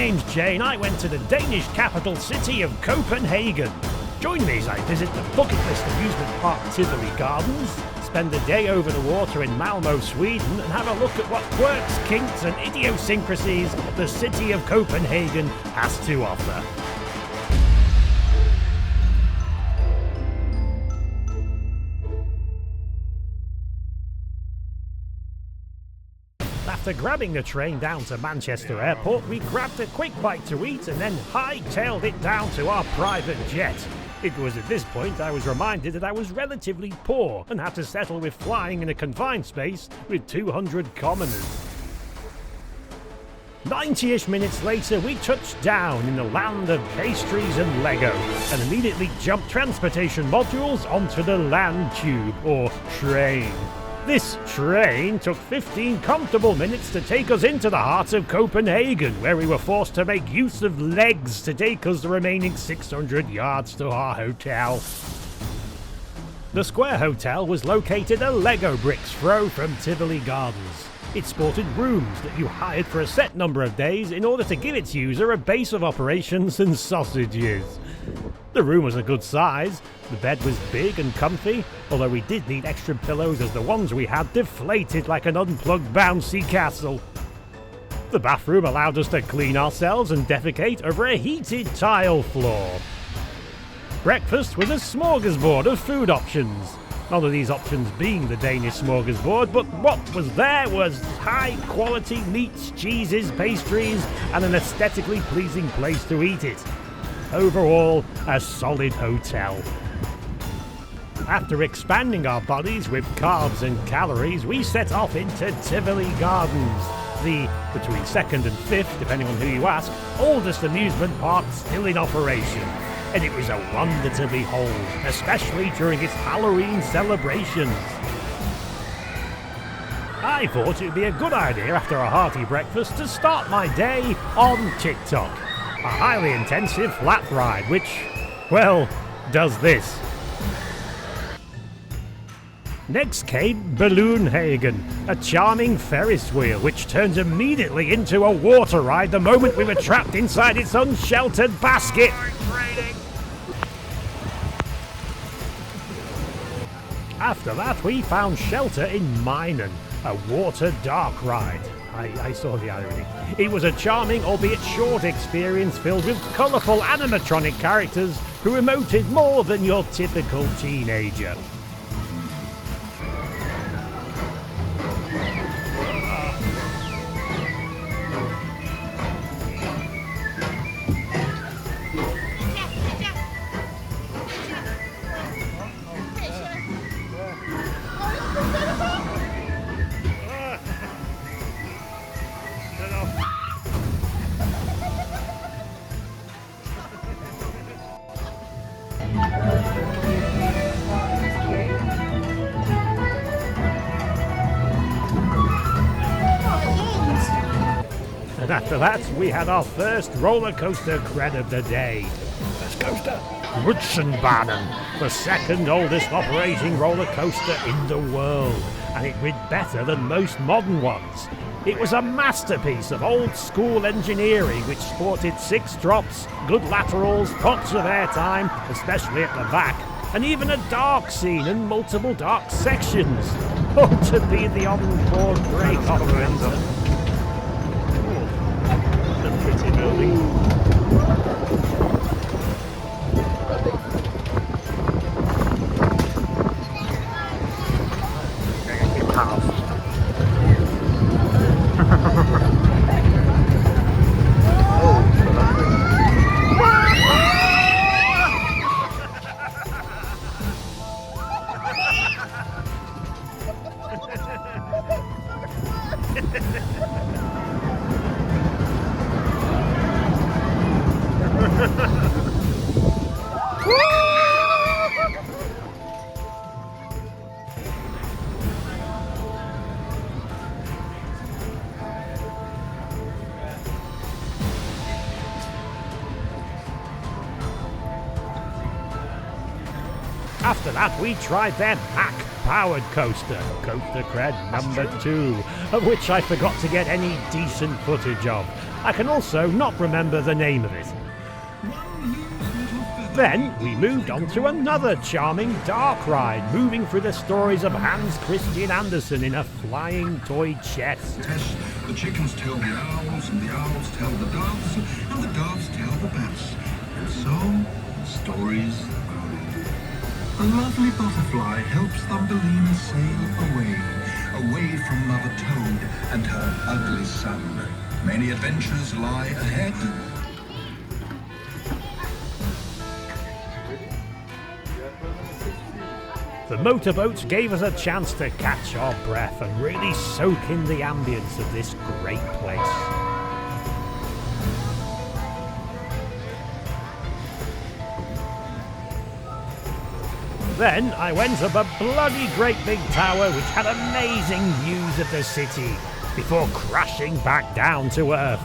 name's Jane. I went to the Danish capital city of Copenhagen. Join me as I visit the bucket list amusement park Tivoli Gardens, spend a day over the water in Malmo, Sweden, and have a look at what quirks, kinks and idiosyncrasies the city of Copenhagen has to offer. After grabbing the train down to Manchester Airport, we grabbed a quick bite to eat and then hightailed it down to our private jet. It was at this point I was reminded that I was relatively poor and had to settle with flying in a confined space with 200 commoners. 90-ish minutes later, we touched down in the land of pastries and Lego and immediately jumped transportation modules onto the land tube, or train. This train took 15 comfortable minutes to take us into the heart of Copenhagen, where we were forced to make use of legs to take us the remaining 600 yards to our hotel. The Square Hotel was located a Lego brick's throw from Tivoli Gardens. It sported rooms that you hired for a set number of days in order to give its user a base of operations and sausages. The room was a good size, the bed was big and comfy, although we did need extra pillows as the ones we had deflated like an unplugged bouncy castle. The bathroom allowed us to clean ourselves and defecate over a heated tile floor. Breakfast was a smorgasbord of food options. None of these options being the Danish smorgasbord, but what was there was high-quality meats, cheeses, pastries, and an aesthetically pleasing place to eat it. Overall, a solid hotel. After expanding our bodies with carbs and calories, we set off into Tivoli Gardens, the, between 2nd and 5th, depending on who you ask, oldest amusement park still in operation. And it was a wonder to behold, especially during its Halloween celebrations. I thought it would be a good idea after a hearty breakfast to start my day on TikTok. A highly intensive flat ride which, well, does this. Next came Balloonhagen, a charming Ferris wheel which turns immediately into a water ride the moment we were trapped inside its unsheltered basket. After that, we found shelter in Minen, a water dark ride. I saw the irony. It was a charming, albeit short experience filled with colourful animatronic characters who emoted more than your typical teenager. And after that, we had our first roller coaster cred of the day. First coaster, Rutschenbahnen, the second oldest operating roller coaster in the world, and it rid better than most modern ones. It was a masterpiece of old school engineering which sported 6 drops, good laterals, pots of airtime, especially at the back, and even a dark scene and multiple dark sections. Oh, to be the on-board brake operator. Pretty building. After that, we tried their Mack-powered coaster, Coaster Cred number 2, of which I forgot to get any decent footage of. I can also not remember the name of it. Then we moved on to another charming dark ride, moving through the stories of Hans Christian Andersen in a flying toy chest. The chickens tell the owls, and the owls tell the doves, and the doves tell the bats. And so, the stories go on. A lovely butterfly helps Thumbelina sail away from Mother Toad and her ugly son. Many adventures lie ahead. The motorboats gave us a chance to catch our breath and really soak in the ambience of this great place. Then I went up a bloody great big tower which had amazing views of the city before crashing back down to earth.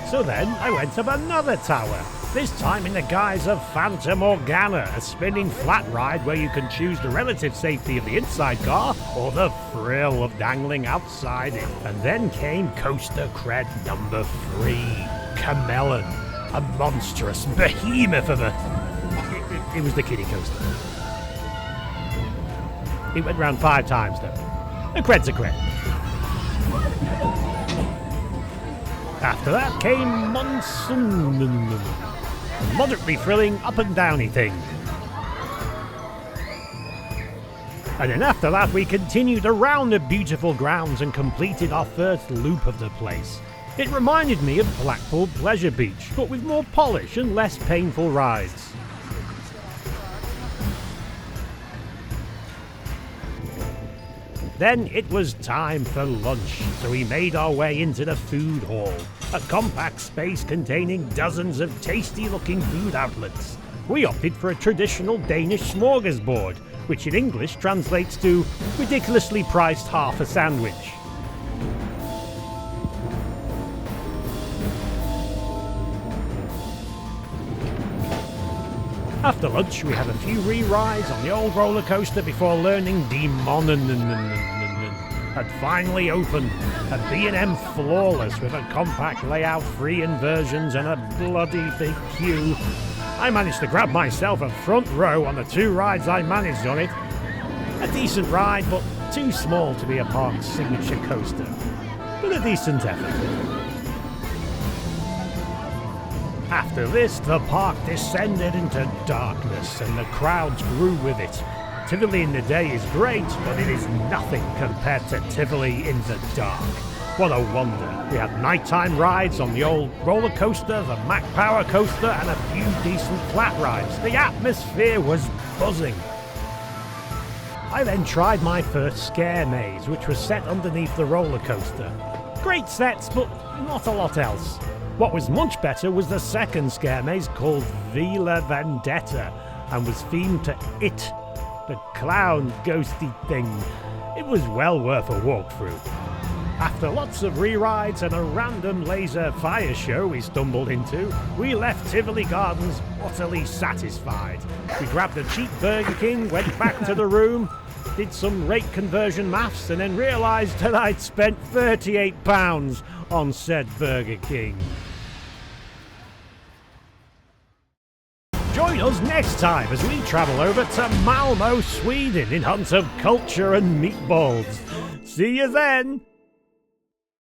So then I went up another tower, this time in the guise of Fanta Morgana, a spinning flat ride where you can choose the relative safety of the inside car or the thrill of dangling outside it. And then came Coaster Cred number 3, Camelon, a monstrous behemoth of a... It was the kiddie coaster. It went round 5 times though. A cred's a cred. After that came Monsoon, a moderately thrilling up and downy thing. And then after that we continued around the beautiful grounds and completed our first loop of the place. It reminded me of Blackpool Pleasure Beach, but with more polish and less painful rides. Then it was time for lunch, so we made our way into the food hall, a compact space containing dozens of tasty-looking food outlets. We opted for a traditional Danish smorgasbord, which in English translates to ridiculously priced half a sandwich. After lunch, we had a few re-rides on the old roller coaster before learning Demonen had finally opened. A B&M flawless with a compact layout, 3 inversions and a bloody big queue. I managed to grab myself a front row on the 2 rides I managed on it. A decent ride, but too small to be a park's signature coaster. But a decent effort. After this, the park descended into darkness and the crowds grew with it. Tivoli in the day is great, but it is nothing compared to Tivoli in the dark. What a wonder. We had nighttime rides on the old roller coaster, the Mack Power coaster, and a few decent flat rides. The atmosphere was buzzing. I then tried my first scare maze, which was set underneath the roller coaster. Great sets, but not a lot else. What was much better was the second scare maze called Villa Vendetta and was themed to It, the clown ghosty thing. It was well worth a walkthrough. After lots of re-rides and a random laser fire show we stumbled into, we left Tivoli Gardens utterly satisfied. We grabbed a cheap Burger King, went back to the room, did some rate conversion maths, and then realised that I'd spent £38 on said Burger King. Join us next time as we travel over to Malmo, Sweden in hunt of culture and meatballs. See you then!